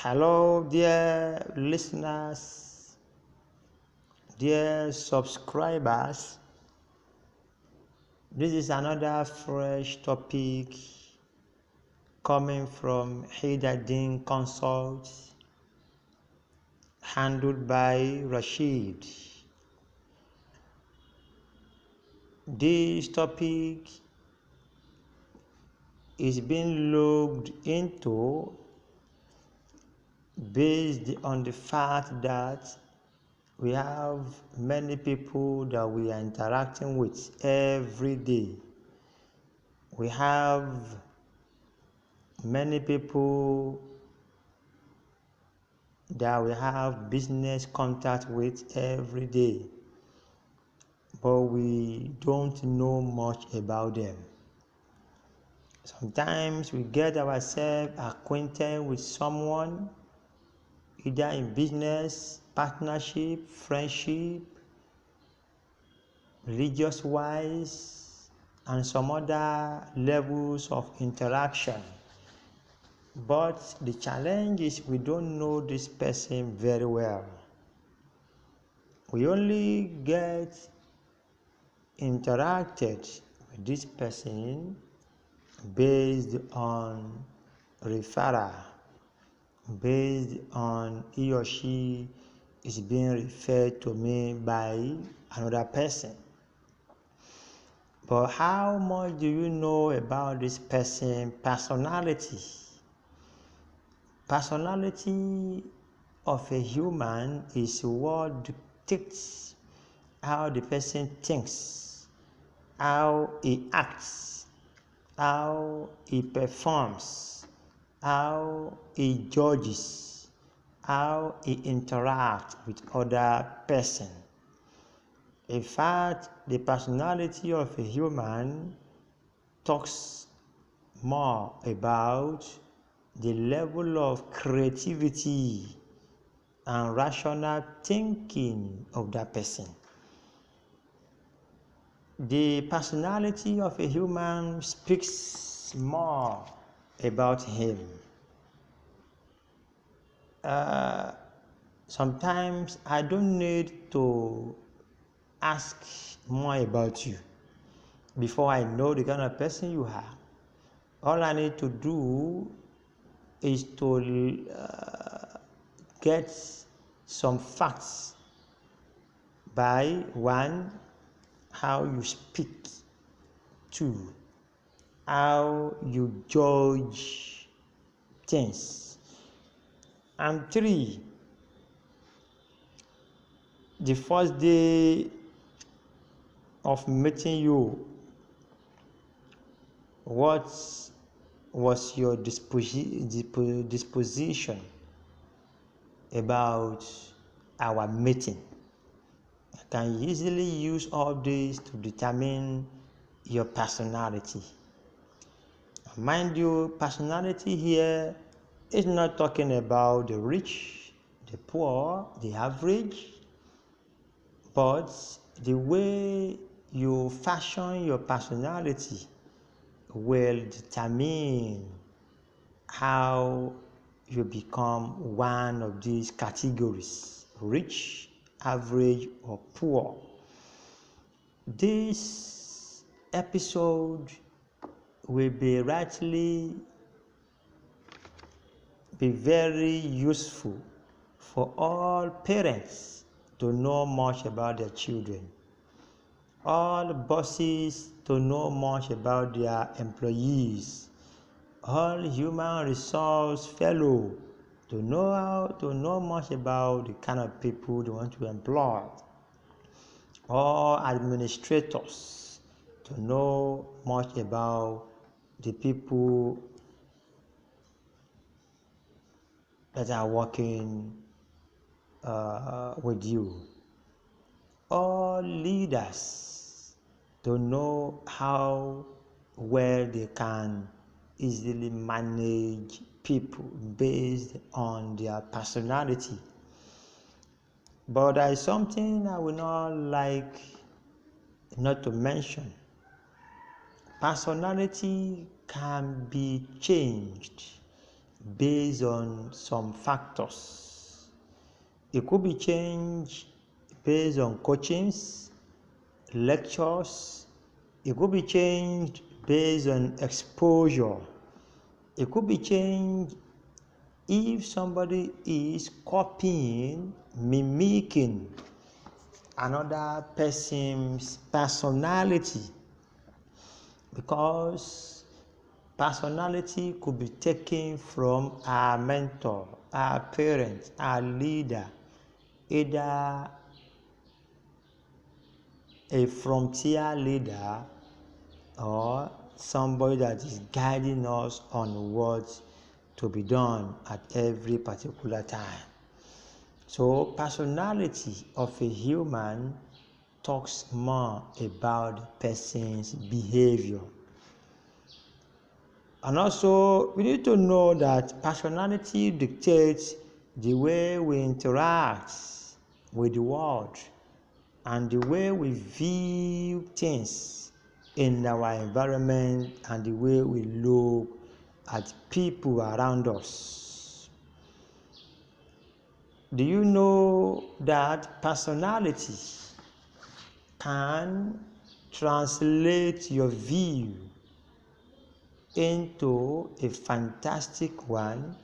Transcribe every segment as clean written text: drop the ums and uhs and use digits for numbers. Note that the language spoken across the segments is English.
Hello, dear listeners, dear subscribers. This is another fresh topic coming from Hidadin Consult, handled by Rashid. This topic is being looked into based on the fact that we have many people that we are interacting with every day. We have many people that we have business contact with every day, but we don't know much about them. Sometimes we get ourselves acquainted with someone, either in business, partnership, friendship, religious wise, and some other levels of interaction. But the challenge is we don't know this person very well. We only get interacted with this person based on referral, based on he or she is being referred to me by another person. But how much do you know about this person's personality? Personality of a human is what dictates how the person thinks, how he acts, how he performs, how he judges, how he interacts with other person. In fact, the personality of a human talks more about the level of creativity and rational thinking of that person. The personality of a human speaks more about him. Sometimes I don't need to ask more about you before I know the kind of person you are. All I need to do is to get some facts by one, how you speak, two, how you judge things, and three, the first day of meeting you, what was your disposition about our meeting? I can easily use all this to determine your personality. Mind you, personality here is not talking about the rich, the poor, the average, but the way you fashion your personality will determine how you become one of these categories: rich, average, or poor. This episode will be very useful for all parents to know much about their children, all bosses to know much about their employees, all human resource fellow to know much about the kind of people they want to employ, all administrators to know much about the people that are working with you, all leaders to know how well they can easily manage people based on their personality. But there is something I would not like not to mention. Personality can be changed based on some factors. It could be changed based on coachings, lectures. It could be changed based on exposure. It could be changed if somebody is copying, mimicking another person's personality, because personality could be taken from our mentor, our parent, our leader, either a frontier leader or somebody that is guiding us on what to be done at every particular time. So personality of a human talks more about the person's behavior. And also, we need to know that personality dictates the way we interact with the world and the way we view things in our environment and the way we look at people around us. Do you know that personality can translate your view into a fantastic one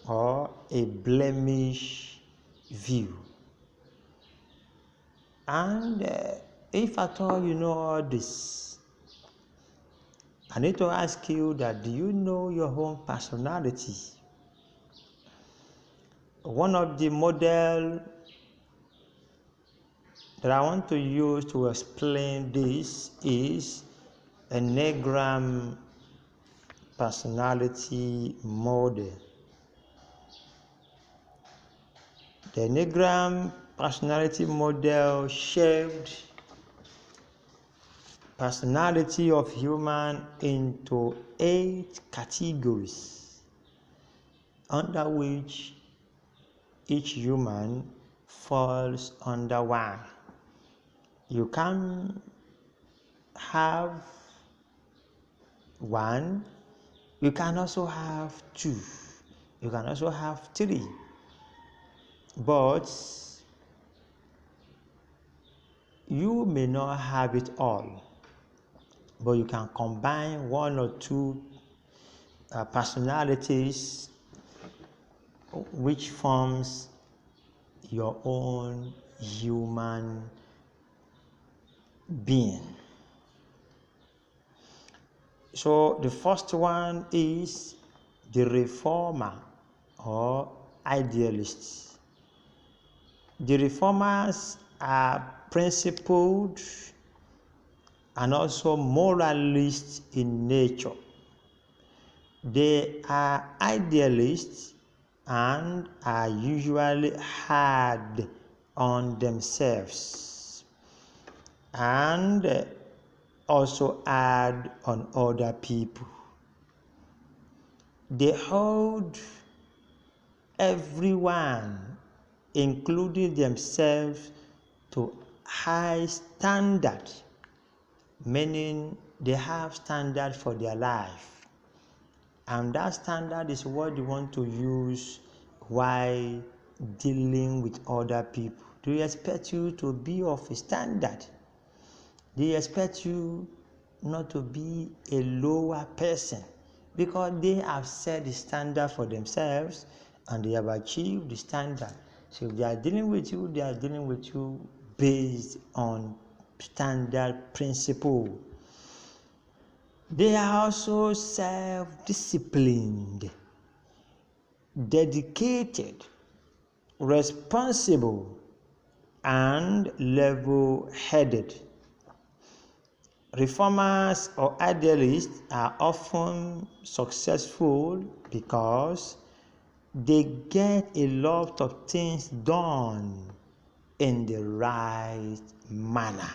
or a blemish view? And if at all you know all this, I need to ask you that, do you know your own personality? One of the models that I want to use to explain this is Enneagram personality model. The Enneagram personality model shaped personality of human into 8 categories, under which each human falls under one. You can have 1, you can also have 2, you can also have 3, but you may not have it all, but you can combine 1 or 2 personalities, which forms your own human being. So the first one is the reformer or idealist. The reformers are principled and also moralists in nature. They are idealists and are usually hard on themselves and also hard on other people. They hold everyone, including themselves, to high standard, meaning they have standard for their life, and that standard is what they want to use while dealing with other people. They expect you to be of a standard. They expect you not to be a lower person, because they have set the standard for themselves and they have achieved the standard. So if they are dealing with you, they are dealing with you based on standard principle. They are also self-disciplined, dedicated, responsible, and level-headed. Reformers or idealists are often successful because they get a lot of things done in the right manner.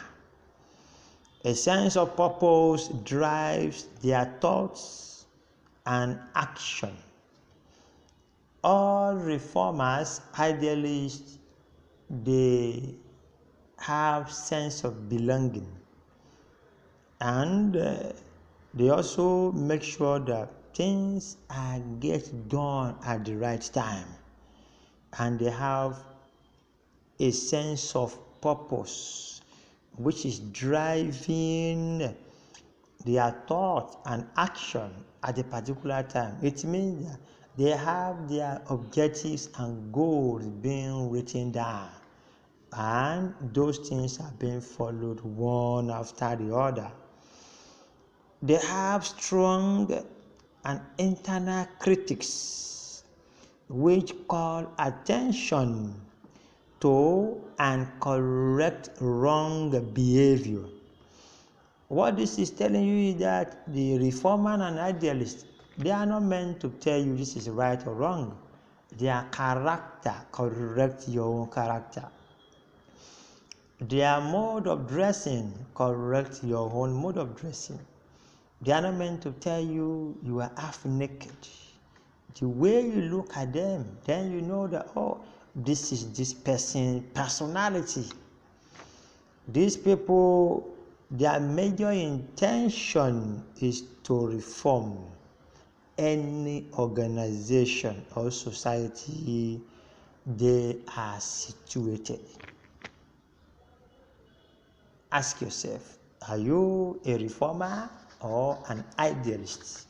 A sense of purpose drives their thoughts and action. All reformers, idealists, they have sense of belonging, and they also make sure that things are get done at the right time, and they have a sense of purpose which is driving their thought and action at a particular time. It means that they have their objectives and goals being written down, and those things are being followed one after the other. They have strong and internal critics which call attention to and correct wrong behavior. What this is telling you is that the reformer and idealist, they are not meant to tell you this is right or wrong. Their character correct your own character. Their mode of dressing correct your own mode of dressing. They are not meant to tell you you are half naked. The way you look at them, then you know that, oh, this is this person's personality. These people, their major intention is to reform any organization or society they are situated. Ask yourself, are you a reformer or an idealist?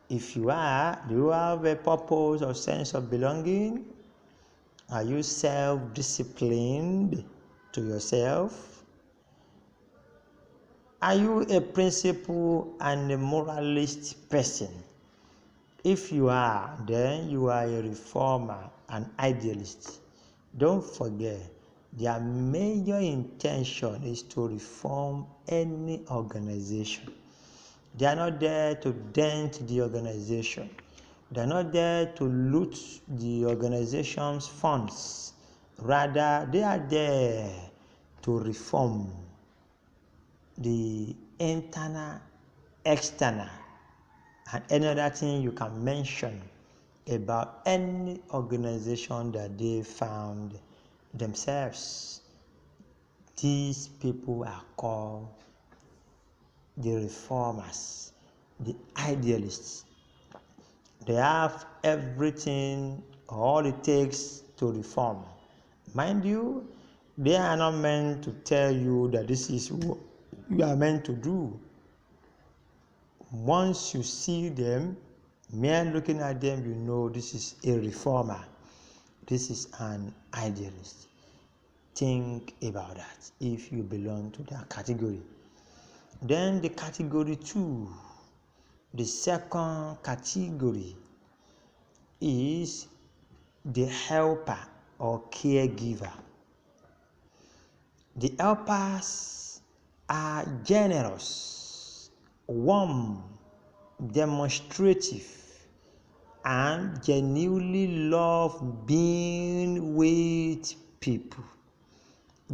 If you are, do you have a purpose or sense of belonging? Are you self-disciplined to yourself? Are you a principle and a moralist person? If you are, then you are a reformer, an idealist. Don't forget, their major intention is to reform any organization. They are not there to dent the organization. They are not there to loot the organization's funds. Rather, they are there to reform the internal, external, and any other thing you can mention about any organization that they found themselves. These people are called the reformers, the idealists. They have everything, all it takes to reform. Mind you, they are not meant to tell you that this is what you are meant to do. Once you see them, mere looking at them, you know this is a reformer. This is an idealist. Think about that if you belong to that category. Then the category 2, the second category is the helper or caregiver. The helpers are generous, warm, demonstrative, and genuinely love being with people.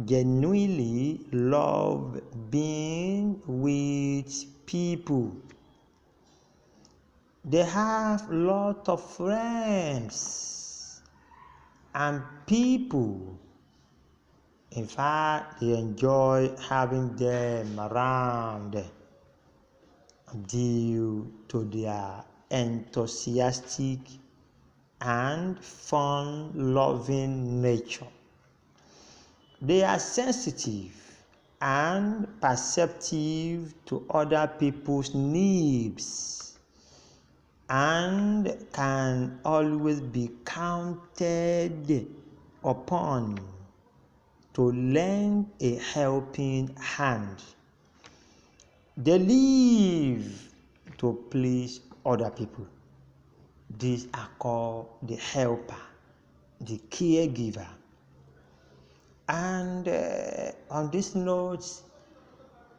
Genuinely love being with people. They have a lot of friends and people. In fact, they enjoy having them around due to their enthusiastic and fun-loving nature. They are sensitive and perceptive to other people's needs and can always be counted upon to lend a helping hand. They live to please other people. These are called the helper, the caregiver. And on this note,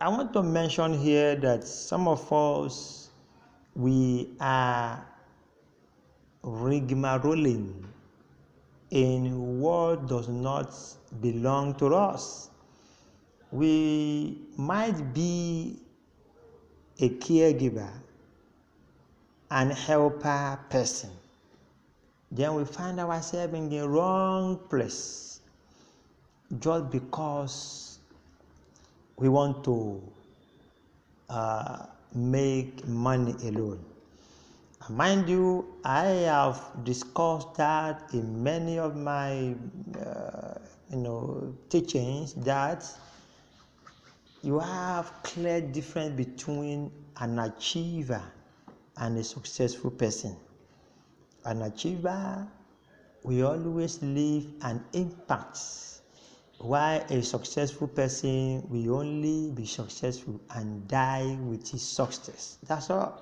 I want to mention here that some of us, we are rigmaroling in what does not belong to us. We might be a caregiver and helper person. Then we find ourselves in the wrong place just because we want to make money alone. Mind you, I have discussed that in many of my teachings, that you have clear difference between an achiever and a successful person. An achiever will always leave an impact, while a successful person will only be successful and die with his success. That's all.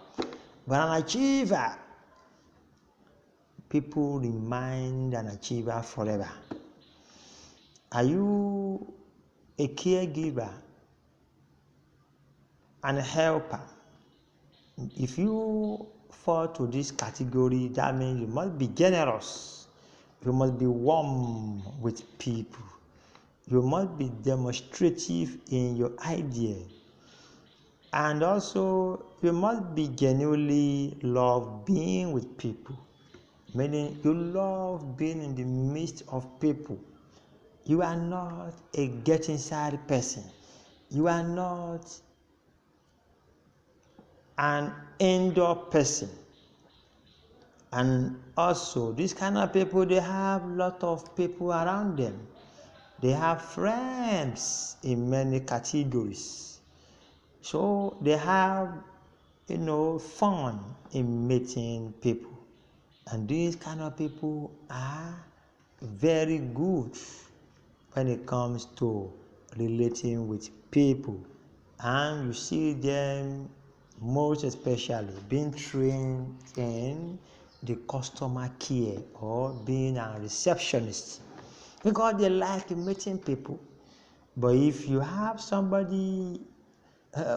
But an achiever, people remind an achiever forever. Are you a caregiver and a helper? If you fall to this category, that means you must be generous. You must be warm with people. You must be demonstrative in your idea. And also, you must be genuinely love being with people. Meaning, you love being in the midst of people. You are not a get inside person. You are not an indoor person. And also, these kind of people, they have a lot of people around them. They have friends in many categories. So they have, fun in meeting people. And these kind of people are very good when it comes to relating with people. And you see them most especially being trained in the customer care or being a receptionist, because they like meeting people. But if you have somebody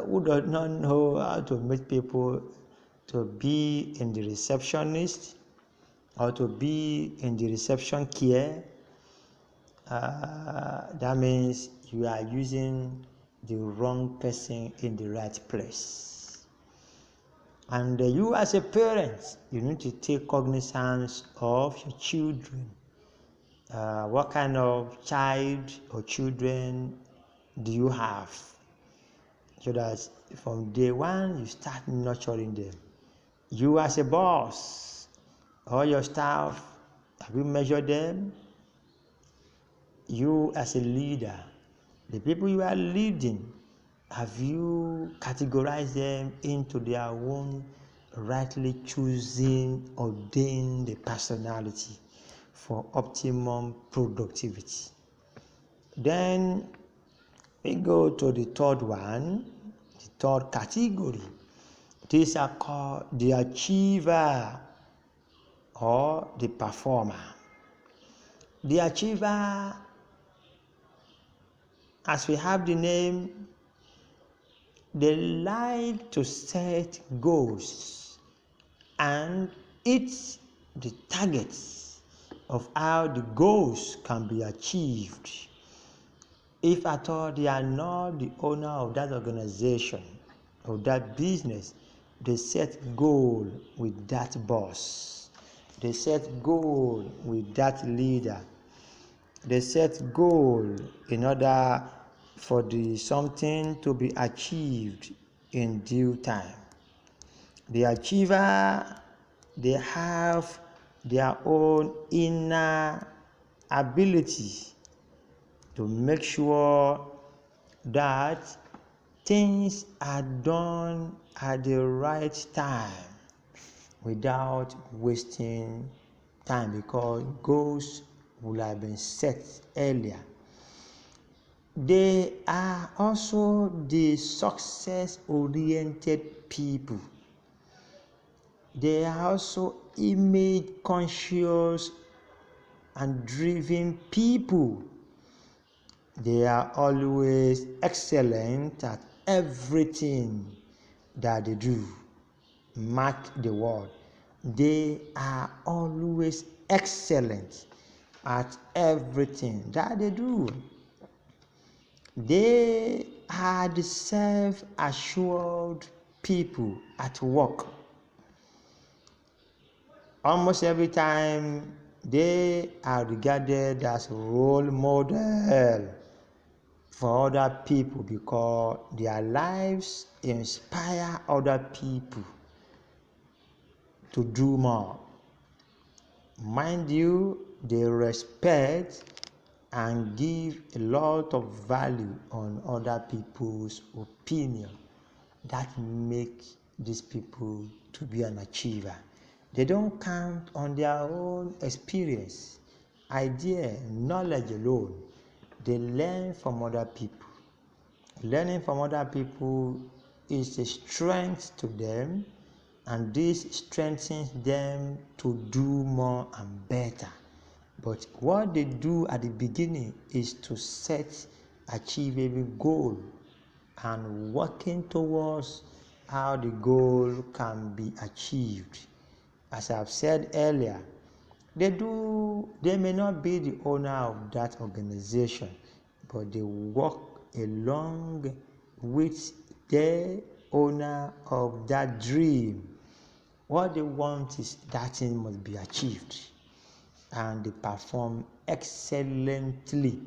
who does not know how to meet people, to be in the receptionist or to be in the reception care, that means you are using the wrong person in the right place. And you as a parent, you need to take cognizance of your children. What kind of child or children do you have? So that from day one, you start nurturing them. You as a boss, all your staff, have you measured them? You as a leader, the people you are leading, have you categorized them into their own rightly choosing, ordained personality for optimum productivity? Then we go to the third one, the third category. These are called the achiever or the performer. The achiever, as we have the name, they like to set goals and hit the targets of how the goals can be achieved. If at all they are not the owner of that organization or that business, they set goal with that boss. They set goal with that leader. They set goal in order for the something to be achieved in due time. The achiever, they have their own inner ability to make sure that things are done at the right time without wasting time, because goals will have been set earlier. They are also the success-oriented people. They are also image-conscious and driven people. They are always excellent at everything that they do. Mark the word. They are always excellent at everything that they do. They are the self-assured people at work. Almost every time they are regarded as role model for other people, because their lives inspire other people. to do more. Mind you, they respect and give a lot of value on other people's opinion. That makes these people to be an achiever. They don't count on their own experience, idea, knowledge alone. They learn from other people. Learning from other people is a strength to them, and this strengthens them to do more and better. But what they do at the beginning is to set achievable goal and working towards how the goal can be achieved. As I've said earlier, they may not be the owner of that organization, but they work along with the owner of that dream. What they want is that thing must be achieved, and they perform excellently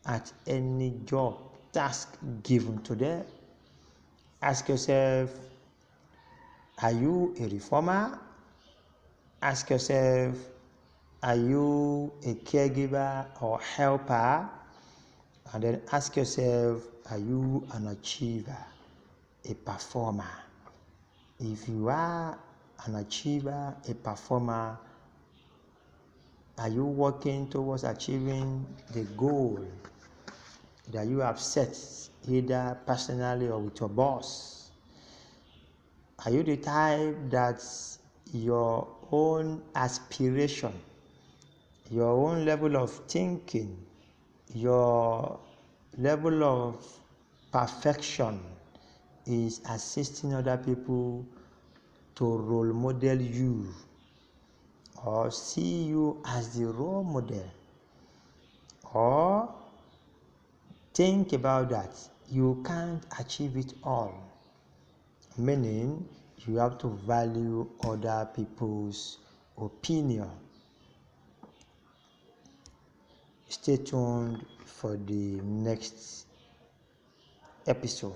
at any job task given to them. Ask yourself, are you a reformer? Ask yourself, are you a caregiver or helper? And then ask yourself, are you an achiever, a performer? If you are an achiever, a performer, are you working towards achieving the goal that you have set, either personally or with your boss? Are you the type that your own aspiration, your own level of thinking, your level of perfection is assisting other people to role model you or see you as the role model? Or think about that. You can't achieve it all, meaning you have to value other people's opinion. Stay tuned for the next episode.